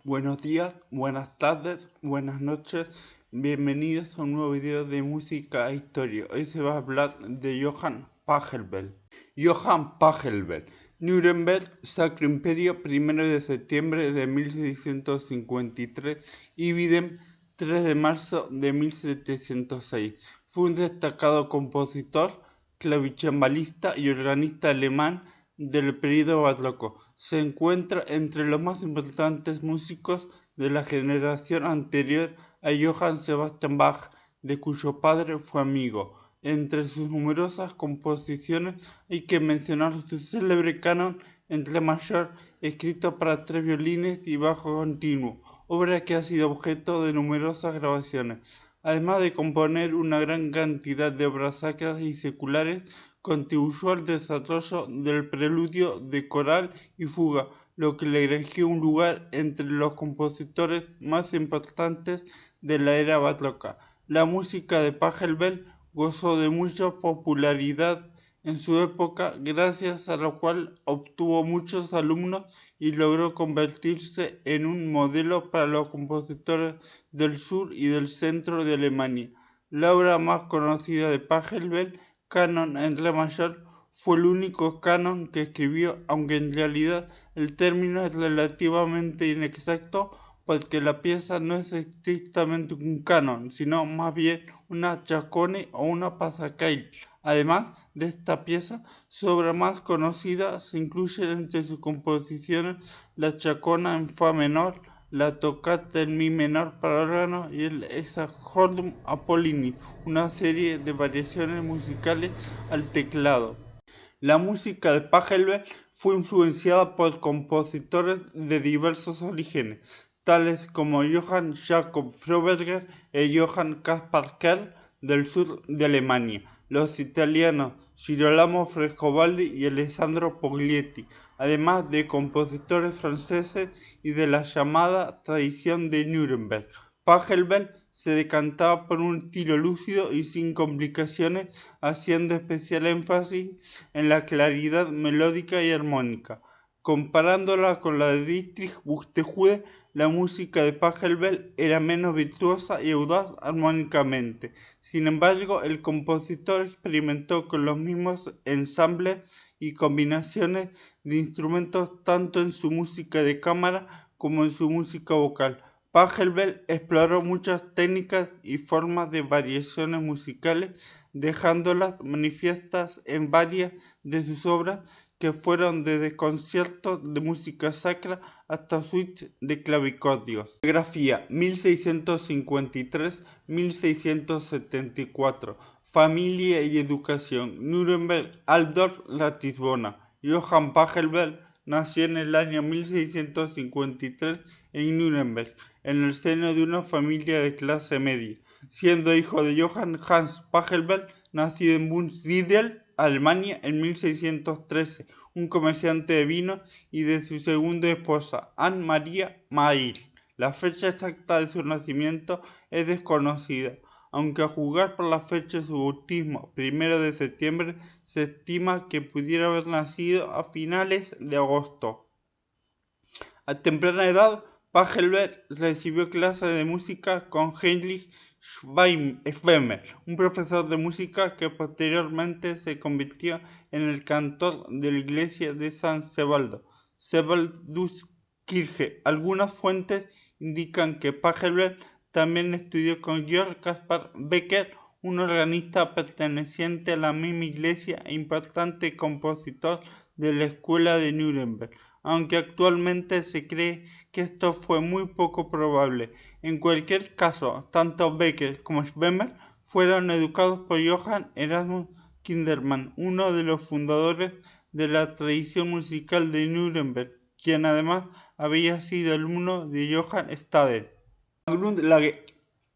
Buenos días, buenas tardes, buenas noches, bienvenidos a un nuevo video de música e historia. Hoy se va a hablar de Johann Pachelbel. Johann Pachelbel, Nuremberg, Sacro Imperio, 1 de septiembre de 1653 y Wien, 3 de marzo de 1706. Fue un destacado compositor, clavicembalista y organista alemán del período barroco. Se encuentra entre los más importantes músicos de la generación anterior a Johann Sebastian Bach, de cuyo padre fue amigo. Entre sus numerosas composiciones hay que mencionar su célebre canon en re mayor, escrito para 3 violines y bajo continuo, obra que ha sido objeto de numerosas grabaciones. Además de componer una gran cantidad de obras sacras y seculares, contribuyó al desarrollo del preludio de coral y fuga, lo que le granjeó un lugar entre los compositores más importantes de la era barroca. La música de Pachelbel gozó de mucha popularidad en su época, gracias a lo cual obtuvo muchos alumnos y logró convertirse en un modelo para los compositores del sur y del centro de Alemania. La obra más conocida de Pachelbel, Canon en re mayor, fue el único canon que escribió, aunque en realidad el término es relativamente inexacto, porque la pieza no es estrictamente un canon, sino más bien una chaconne o una pasacaglia. Además de esta pieza, su obra más conocida se incluye entre sus composiciones la chacona en fa menor, la toccata en mi menor para órgano y el Exarchorium Apollinis, una serie de variaciones musicales al teclado. La música de Pachelbel fue influenciada por compositores de diversos orígenes, tales como Johann Jakob Froberger y Johann Caspar Kerl del sur de Alemania, los italianos Girolamo Frescobaldi y Alessandro Poglietti, además de compositores franceses y de la llamada tradición de Nuremberg. Pachelbel se decantaba por un estilo lúcido y sin complicaciones, haciendo especial énfasis en la claridad melódica y armónica. Comparándola con la de Dietrich Buxtehude, la música de Pachelbel era menos virtuosa y audaz armónicamente. Sin embargo, el compositor experimentó con los mismos ensambles y combinaciones de instrumentos tanto en su música de cámara como en su música vocal. Pachelbel exploró muchas técnicas y formas de variaciones musicales, dejándolas manifiestas en varias de sus obras, que fueron desde conciertos de música sacra hasta suites de clavicordios. Biografía 1653-1674. Familia y educación. Nuremberg, Altdorf, Ratisbona. Johann Pachelbel nació en el año 1653 en Nuremberg, en el seno de una familia de clase media, siendo hijo de Johann Hans Pachelbel, nacido en Wunsiedel, Alemania, en 1613, un comerciante de vinos, y de su segunda esposa, Anne Maria Mail. La fecha exacta de su nacimiento es desconocida, aunque a juzgar por la fecha de su bautismo, 1 de septiembre, se estima que pudiera haber nacido a finales de agosto. A temprana edad, Pachelbel recibió clases de música con Heinrich Schwemmer, un profesor de música que posteriormente se convirtió en el cantor de la iglesia de San Sebaldo, Sebalduskirche. Algunas fuentes indican que Pachelbel también estudió con Georg Caspar Becker, un organista perteneciente a la misma iglesia e importante compositor de la escuela de Nuremberg, aunque actualmente se cree que esto fue muy poco probable. En cualquier caso, tanto Becker como Schwemmer fueron educados por Johann Erasmus Kindermann, uno de los fundadores de la tradición musical de Nuremberg, quien además había sido alumno de Johann Staden. Grundlage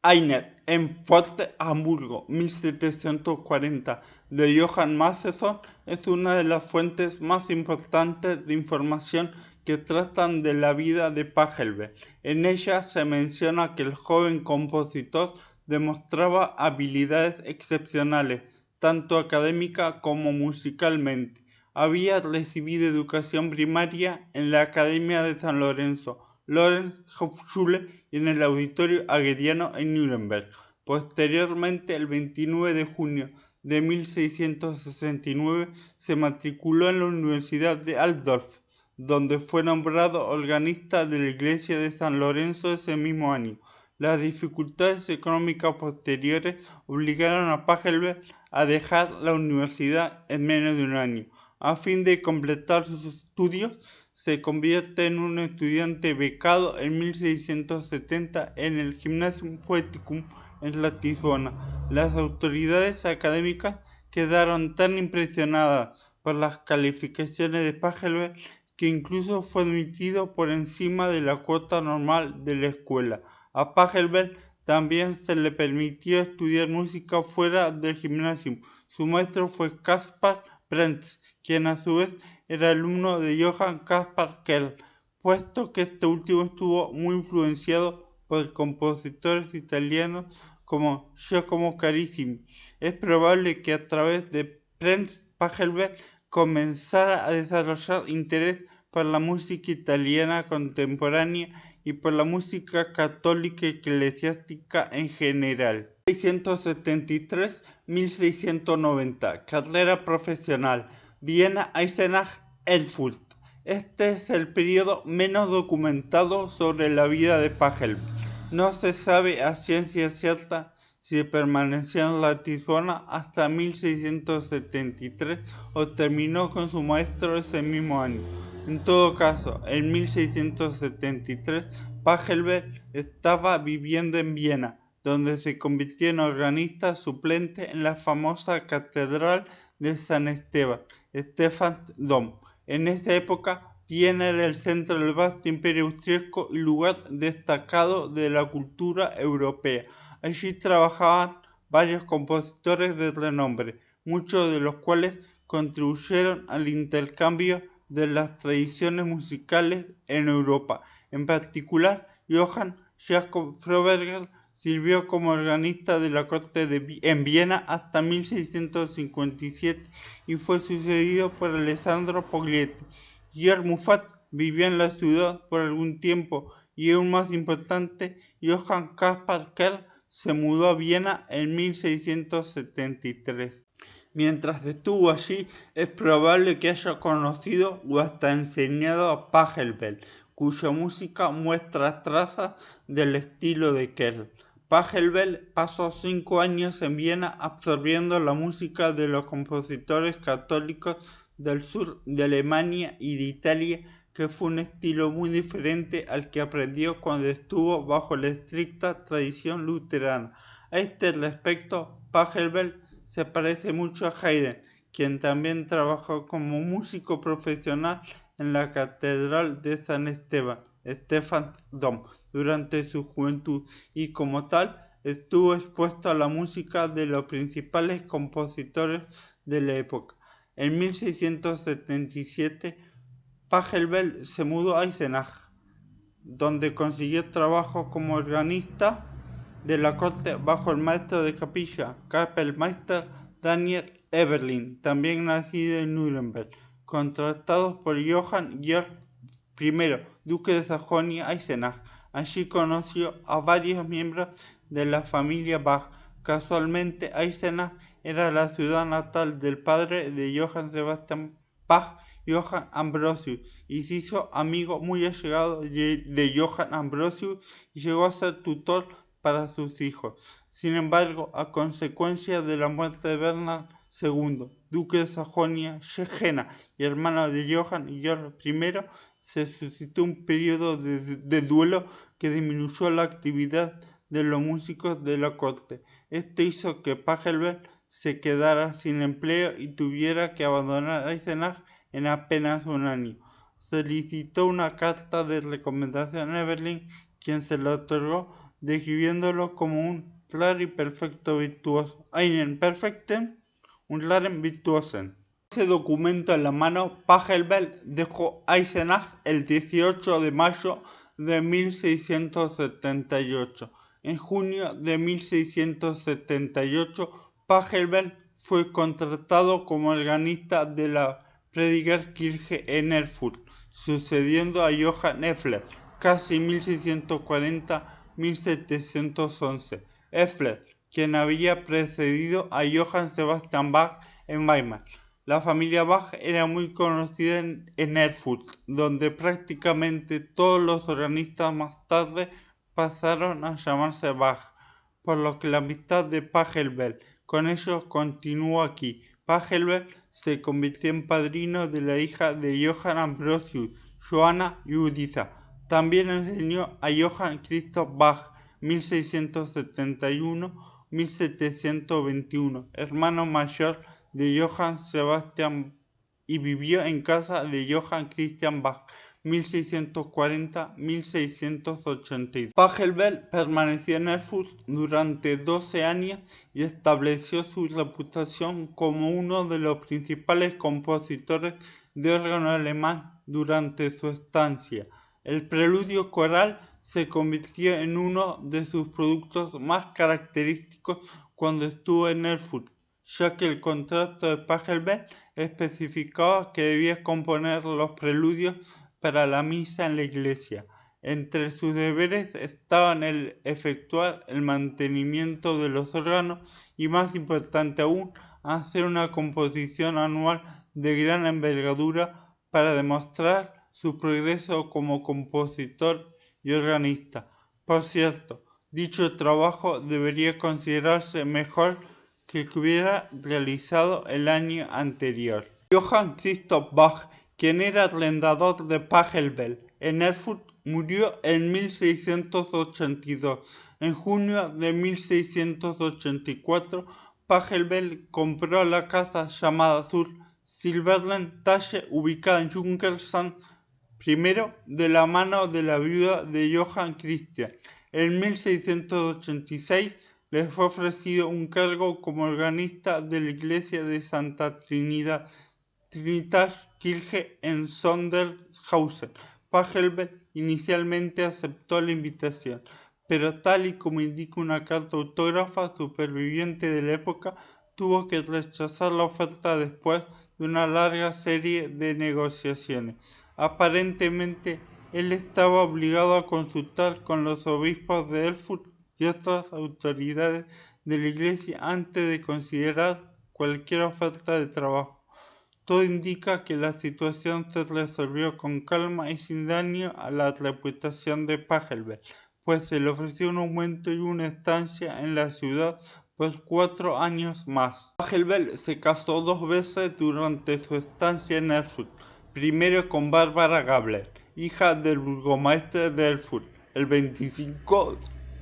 Einer en Forte Hamburgo, 1740, de Johann Mattheson, es una de las fuentes más importantes de información que tratan de la vida de Pachelbel. En ella se menciona que el joven compositor demostraba habilidades excepcionales, tanto académica como musicalmente. Había recibido educación primaria en la Academia de San Lorenzo, Lorenz Hochschule y en el Auditorio Hegeliano en Nuremberg. Posteriormente, el 29 de junio de 1669, se matriculó en la Universidad de Altdorf, donde fue nombrado organista de la iglesia de San Lorenzo ese mismo año. Las dificultades económicas posteriores obligaron a Pachelbel a dejar la universidad en menos de un año. A fin de completar sus estudios, se convierte en un estudiante becado en 1670 en el Gymnasium Poeticum en la Tijuana. Las autoridades académicas quedaron tan impresionadas por las calificaciones de Pachelbel que incluso fue admitido por encima de la cuota normal de la escuela. A Pachelbel también se le permitió estudiar música fuera del gimnasio. Su maestro fue Caspar Brentz, quien a su vez era alumno de Johann Caspar Kerl, puesto que este último estuvo muy influenciado por compositores italianos como Giacomo Carissimi. Es probable que a través de Brentz, Pachelbel comenzara a desarrollar interés por la música italiana contemporánea y por la música católica eclesiástica en general. 1673-1690. Carrera profesional. Viena, Eisenach, Erfurt. Este es el periodo menos documentado sobre la vida de Pachelbel. No se sabe a ciencia cierta si permaneció en la Tijuana hasta 1673 o terminó con su maestro ese mismo año. En todo caso, en 1673, Pachelbel estaba viviendo en Viena, donde se convirtió en organista suplente en la famosa Catedral de San Esteban, Stephansdom. En esa época, Viena era el centro del vasto imperio austríaco y lugar destacado de la cultura europea. Allí trabajaban varios compositores de renombre, muchos de los cuales contribuyeron al intercambio de las tradiciones musicales en Europa. En particular, Johann Jakob Froberger sirvió como organista de la corte en Viena hasta 1657 y fue sucedido por Alessandro Poglietti. Georg Muffat vivió en la ciudad por algún tiempo y, aún más importante, Johann Caspar Kerl se mudó a Viena en 1673. Mientras estuvo allí, es probable que haya conocido o hasta enseñado a Pachelbel, cuya música muestra trazas del estilo de Kerl. Pachelbel pasó 5 años en Viena absorbiendo la música de los compositores católicos del sur de Alemania y de Italia, que fue un estilo muy diferente al que aprendió cuando estuvo bajo la estricta tradición luterana. A este respecto, Pachelbel se parece mucho a Haydn, quien también trabajó como músico profesional en la Catedral de San Esteban, Stephansdom, durante su juventud y como tal estuvo expuesto a la música de los principales compositores de la época. En 1677, Pachelbel se mudó a Eisenach, donde consiguió trabajo como organista de la corte bajo el maestro de capilla, Kapellmeister Daniel Eberlin, también nacido en Nuremberg, contratados por Johann Georg I, duque de Sajonia-Eisenach. Allí conoció a varios miembros de la familia Bach. Casualmente, Eisenach era la ciudad natal del padre de Johann Sebastian Bach, Johann Ambrosius, y se hizo amigo muy allegado de Johann Ambrosius y llegó a ser tutor para sus hijos. Sin embargo, a consecuencia de la muerte de Bernard II, duque de Sajonia-Jena y hermano de Johann Georg I, se suscitó un periodo de duelo que disminuyó la actividad de los músicos de la corte. Esto hizo que Pachelbel se quedara sin empleo y tuviera que abandonar Eisenach en apenas un año. Solicitó una carta de recomendación a Eberlin, quien se la otorgó, describiéndolo como un claro y perfecto virtuoso. Einen perfekten und klaren Virtuosen. Ese documento en la mano, Pachelbel dejó Eisenach el 18 de mayo de 1678. En junio de 1678, Pachelbel fue contratado como organista de la Predigerkirche en Erfurt, sucediendo a Johann Effler. casi 1640-1711. Effler, quien había precedido a Johann Sebastian Bach en Weimar. La familia Bach era muy conocida en Erfurt, donde prácticamente todos los organistas más tarde pasaron a llamarse Bach, por lo que la amistad de Pachelbel con ellos continuó aquí. Pachelbel se convirtió en padrino de la hija de Johann Ambrosius, Johanna Juditha. También enseñó a Johann Christoph Bach, 1671-1721, hermano mayor de Johann Sebastian, y vivió en casa de Johann Christian Bach, 1640-1682. Pachelbel permaneció en Erfurt durante 12 años y estableció su reputación como uno de los principales compositores de órgano alemán durante su estancia. El preludio coral se convirtió en uno de sus productos más característicos cuando estuvo en Erfurt, ya que el contrato de Pachelbel especificaba que debía componer los preludios para la misa en la iglesia. Entre sus deberes estaban el efectuar el mantenimiento de los órganos y, más importante aún, hacer una composición anual de gran envergadura para demostrar su progreso como compositor y organista. Por cierto, dicho trabajo debería considerarse mejor que hubiera realizado el año anterior. Johann Christoph Bach, quien era arrendador de Pachelbel en Erfurt, murió en 1682. En junio de 1684, Pachelbel compró la casa llamada Zur Silbernen-Tasche, ubicada en Junkersand, primero de la mano de la viuda de Johann Christian. En 1686 le fue ofrecido un cargo como organista de la iglesia de Santa Trinidad, Trinitätskirche en Sondershausen. Pachelbel inicialmente aceptó la invitación, pero tal y como indica una carta autógrafa superviviente de la época, tuvo que rechazar la oferta después de una larga serie de negociaciones. Aparentemente, él estaba obligado a consultar con los obispos de Erfurt y otras autoridades de la iglesia antes de considerar cualquier oferta de trabajo. Todo indica que la situación se resolvió con calma y sin daño a la reputación de Pachelbel, pues se le ofreció un aumento y una estancia en la ciudad por 4 años más. Pachelbel se casó 2 veces durante su estancia en Erfurt, primero con Bárbara Gabler, hija del burgomaestre de Erfurt, el 25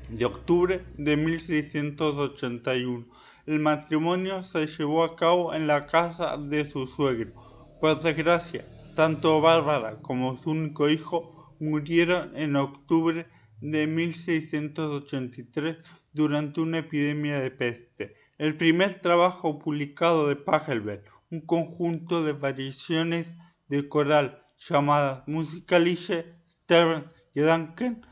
de octubre de 1681. El matrimonio se llevó a cabo en la casa de su suegro. Por desgracia, tanto Bárbara como su único hijo murieron en octubre de 1683 durante una epidemia de peste. El primer trabajo publicado de Pachelbel, un conjunto de variaciones de coral llamadas Musikalische Sterngedanken,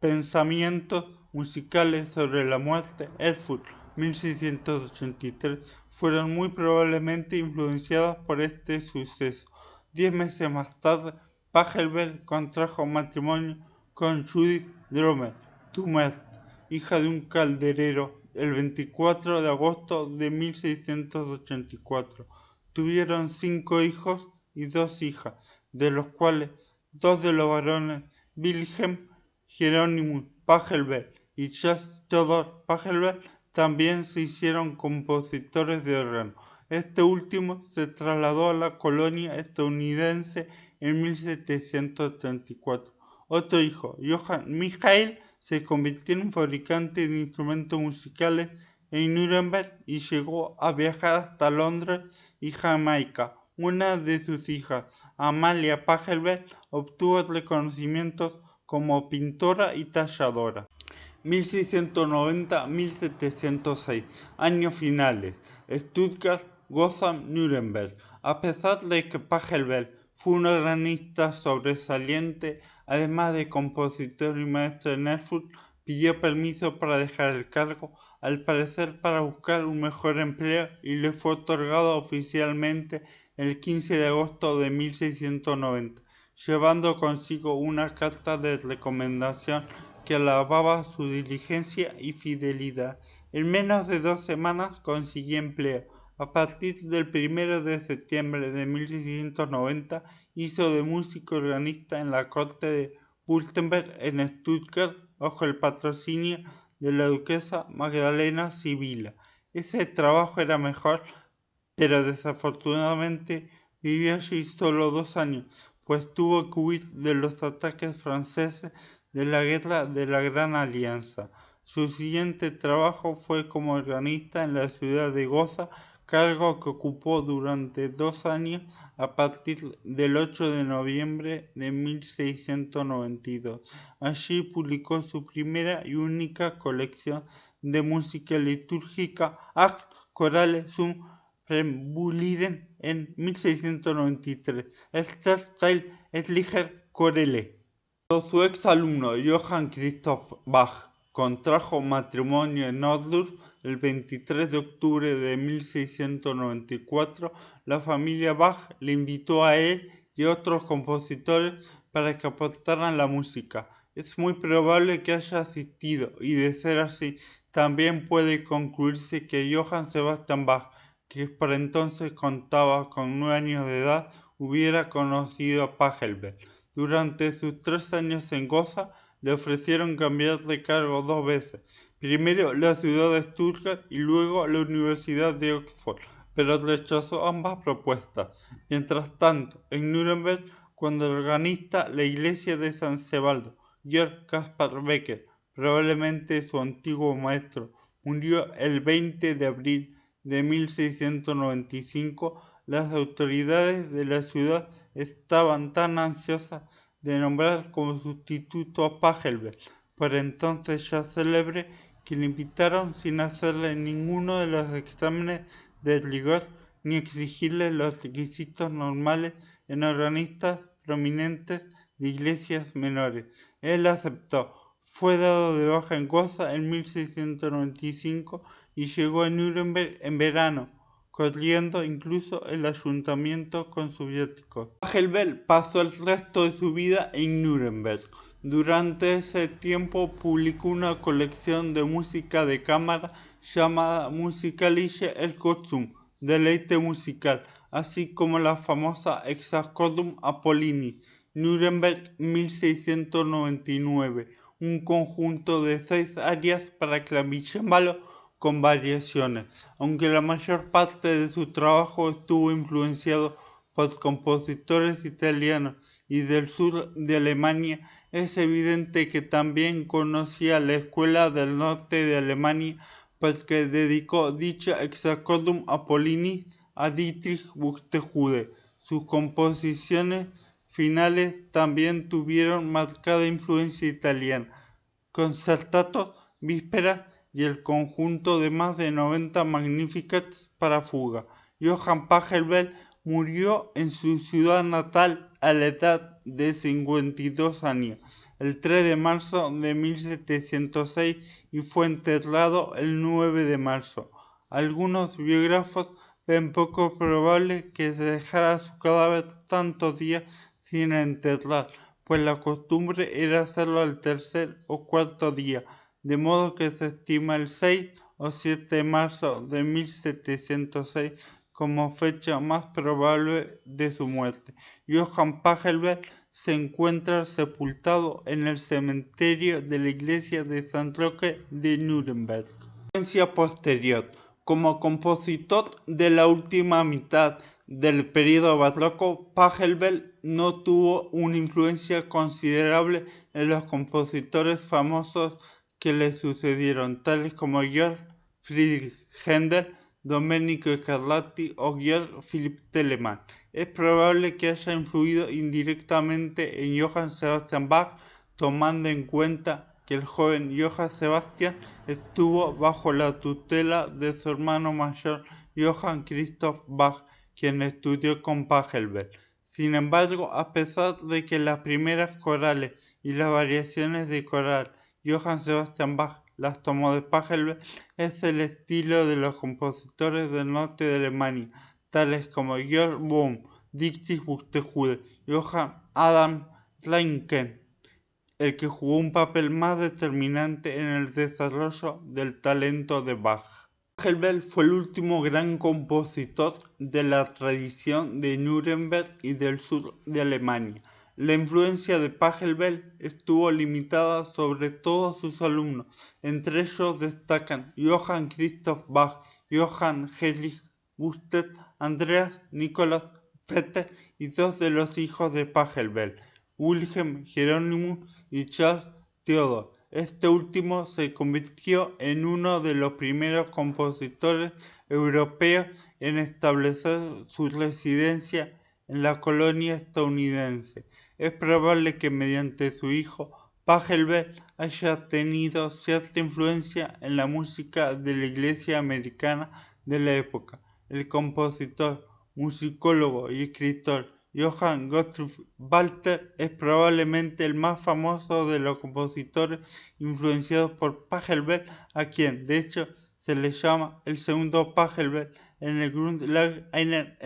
pensamientos musicales sobre la muerte, Erfurt, 1683, fueron muy probablemente influenciadas por este suceso. 10 meses más tarde, Pachelbel contrajo matrimonio con Judith Drömer, hija de un calderero, el 24 de agosto de 1684. Tuvieron 5 hijos y 2 hijas, de los cuales 2 de los varones, Wilhelm Hieronymus Pachelbel y Jacques Theodor Pachelbel, también se hicieron compositores de órgano. Este último se trasladó a la colonia estadounidense en 1734. Otro hijo, Johann Michael, se convirtió en un fabricante de instrumentos musicales en Nuremberg y llegó a viajar hasta Londres y Jamaica. Una de sus hijas, Amalia Pachelbel, obtuvo reconocimientos como pintora y talladora. 1690-1706, años finales, Stuttgart, Gotham, Nuremberg. A pesar de que Pachelbel fue un organista sobresaliente, además de compositor y maestro en Erfurt, pidió permiso para dejar el cargo, al parecer para buscar un mejor empleo, y le fue otorgado oficialmente el 15 de agosto de 1690. llevando consigo una carta de recomendación que alababa su diligencia y fidelidad. En menos de 2 semanas consiguió empleo. A partir del 1 de septiembre de 1690 hizo de músico organista en la corte de Württemberg en Stuttgart bajo el patrocinio de la duquesa Magdalena Sibila. Ese trabajo era mejor, pero desafortunadamente vivió allí solo 2 años, pues tuvo que huir de los ataques franceses de la Guerra de la Gran Alianza. Su siguiente trabajo fue como organista en la ciudad de Gotha, cargo que ocupó durante 2 años a partir del 8 de noviembre de 1692. Allí publicó su primera y única colección de música litúrgica, Act Chorale zum Preludieren, en 1693, Stadtteil Chorale. Su ex alumno Johann Christoph Bach contrajo matrimonio en Ohrdruf el 23 de octubre de 1694. La familia Bach le invitó a él y a otros compositores para que aportaran la música. Es muy probable que haya asistido, y de ser así, también puede concluirse que Johann Sebastian Bach, que por entonces contaba con 9 años de edad, hubiera conocido a Pachelbel. Durante sus 3 años en Gotha le ofrecieron cambiar de cargo 2 veces, primero la ciudad de Stuttgart y luego la Universidad de Oxford, pero rechazó ambas propuestas. Mientras tanto, en Nuremberg, cuando el organista la iglesia de San Sebaldo, Georg Caspar Becker, probablemente su antiguo maestro, murió el 20 de abril de 1695, las autoridades de la ciudad estaban tan ansiosas de nombrar como sustituto a Pachelbel, por entonces ya célebre, que le invitaron sin hacerle ninguno de los exámenes de rigor ni exigirle los requisitos normales en organistas prominentes de iglesias menores. Él aceptó, fue dado de baja en Gotha en 1695 y llegó a Nuremberg en verano, corriendo incluso el ayuntamiento con soviéticos. Pachelbel pasó el resto de su vida en Nuremberg. Durante ese tiempo publicó una colección de música de cámara llamada Musikalische Ergötzung, deleite musical, así como la famosa Hexachordum Apollini, Nuremberg 1699, un conjunto de 6 arias para clavicémbalo con variaciones. Aunque la mayor parte de su trabajo estuvo influenciado por compositores italianos y del sur de Alemania, es evidente que también conocía la escuela del norte de Alemania, porque dedicó dicha Hexachordum Apollini a Dietrich Buxtehude. Sus composiciones finales también tuvieron marcada influencia italiana. Concertatos, vísperas y el conjunto de más de 90 Magnificats para fuga. Johann Pachelbel murió en su ciudad natal a la edad de 52 años, el 3 de marzo de 1706, y fue enterrado el 9 de marzo. Algunos biógrafos ven poco probable que se dejara su cadáver tantos días sin enterrar, pues la costumbre era hacerlo al tercer o cuarto día, de modo que se estima el 6 o 7 de marzo de 1706 como fecha más probable de su muerte. Johann Pachelbel se encuentra sepultado en el cementerio de la iglesia de San Roque de Nuremberg. Influencia posterior. Como compositor de la última mitad del período barroco, Pachelbel no tuvo una influencia considerable en los compositores famosos que le sucedieron, tales como Georg Friedrich Händel, Domenico Scarlatti o Georg Philipp Telemann. Es probable que haya influido indirectamente en Johann Sebastian Bach, tomando en cuenta que el joven Johann Sebastian estuvo bajo la tutela de su hermano mayor Johann Christoph Bach, quien estudió con Pachelbel. Sin embargo, a pesar de que las primeras corales y las variaciones de coral Johann Sebastian Bach las tomó de Pachelbel, es el estilo de los compositores del norte de Alemania, tales como Georg Böhm, Dixie Buxtehude, Johann Adam Reinken, el que jugó un papel más determinante en el desarrollo del talento de Bach. Pachelbel fue el último gran compositor de la tradición de Nuremberg y del sur de Alemania. La influencia de Pachelbel estuvo limitada sobre todos sus alumnos, entre ellos destacan Johann Christoph Bach, Johann Heinrich Gustav, Andreas Nicolas Peter y dos de los hijos de Pachelbel, Wilhelm Hieronymus y Charles Theodor. Este último se convirtió en uno de los primeros compositores europeos en establecer su residencia en la colonia estadounidense. Es probable que mediante su hijo Pachelbel haya tenido cierta influencia en la música de la iglesia americana de la época. El compositor, musicólogo y escritor Johann Gottfried Walther es probablemente el más famoso de los compositores influenciados por Pachelbel, a quien, de hecho, se le llama el segundo Pachelbel en el Grundlagen einer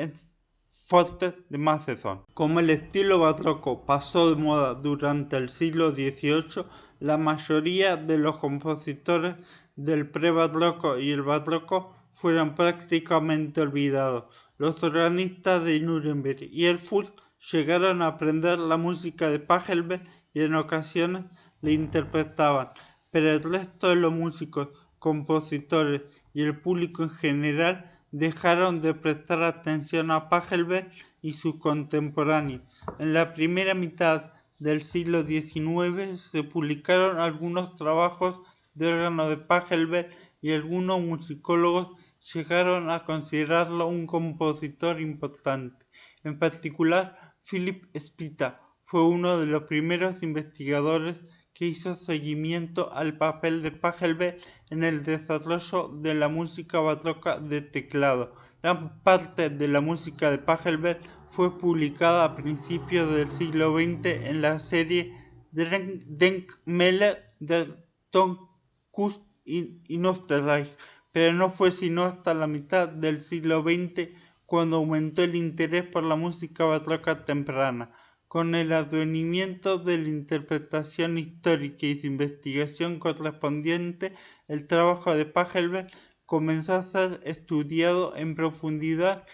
Pforte de Macedón. Como el estilo barroco pasó de moda durante el siglo XVIII, la mayoría de los compositores del prebarroco y el barroco fueron prácticamente olvidados. Los organistas de Nuremberg y Erfurt llegaron a aprender la música de Pachelbel y en ocasiones la interpretaban, pero el resto de los músicos, compositores y el público en general dejaron de prestar atención a Pachelbel y sus contemporáneos. En la primera mitad del siglo XIX se publicaron algunos trabajos de órgano de Pachelbel y algunos musicólogos llegaron a considerarlo un compositor importante. En particular, Philipp Spitta fue uno de los primeros investigadores que hizo seguimiento al papel de Pachelbel en el desarrollo de la música barroca de teclado. Gran parte de la música de Pachelbel fue publicada a principios del siglo XX en la serie Denkmäler der Tonkunst in Österreich, pero no fue sino hasta la mitad del siglo XX cuando aumentó el interés por la música barroca temprana. Con el advenimiento de la interpretación histórica y su investigación correspondiente, el trabajo de Pachelbel comenzó a ser estudiado en profundidad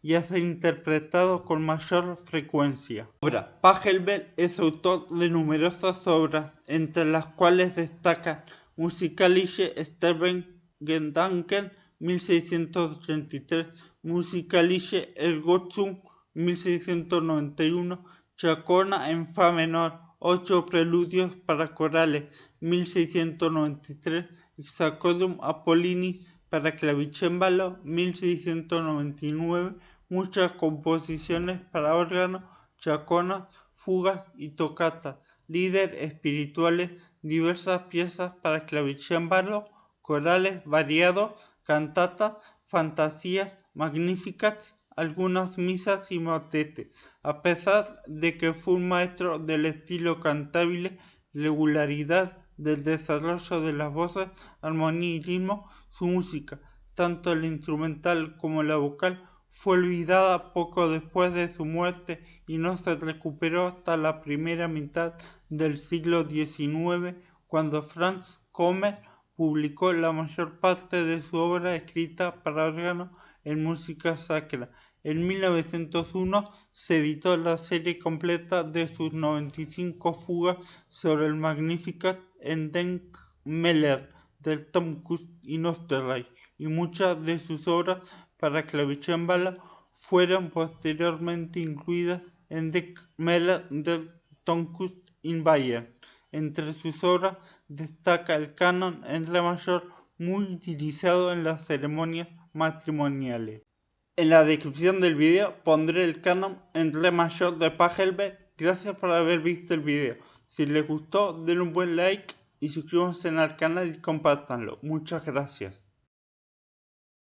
y a ser interpretado con mayor frecuencia. Pachelbel es autor de numerosas obras, entre las cuales destacan Musikalische Sterbengedanken, 1683, Musikalische Ergötzung, 1691, Chacona en fa menor, 8 preludios para corales, 1693, Hexachordum Apollinis para clavicémbalo, 1699, muchas composiciones para órgano, chaconas, fugas y tocatas, líder espirituales, diversas piezas para clavicémbalo, corales variados, cantatas, fantasías, magníficas, algunas misas y motetes. A pesar de que fue un maestro del estilo cantable, regularidad del desarrollo de las voces, armonía y ritmo, su música, tanto la instrumental como la vocal, fue olvidada poco después de su muerte y no se recuperó hasta la primera mitad del siglo XIX, cuando Franz Kummer publicó la mayor parte de su obra escrita para órgano en música sacra. En 1901 se editó la serie completa de sus 95 fugas sobre el Magnificat en Denkmäler der Tonkunst in Österreich, y muchas de sus obras para clavicémbalo fueron posteriormente incluidas en Denkmäler der Tonkunst in Bayern. Entre sus obras destaca el canon en re mayor, muy utilizado en las ceremonias matrimoniales. En la descripción del video pondré el canon en re mayor de Pachelbel. Gracias por haber visto el video. Si les gustó, denle un buen like y suscríbanse al canal y compártanlo. Muchas gracias.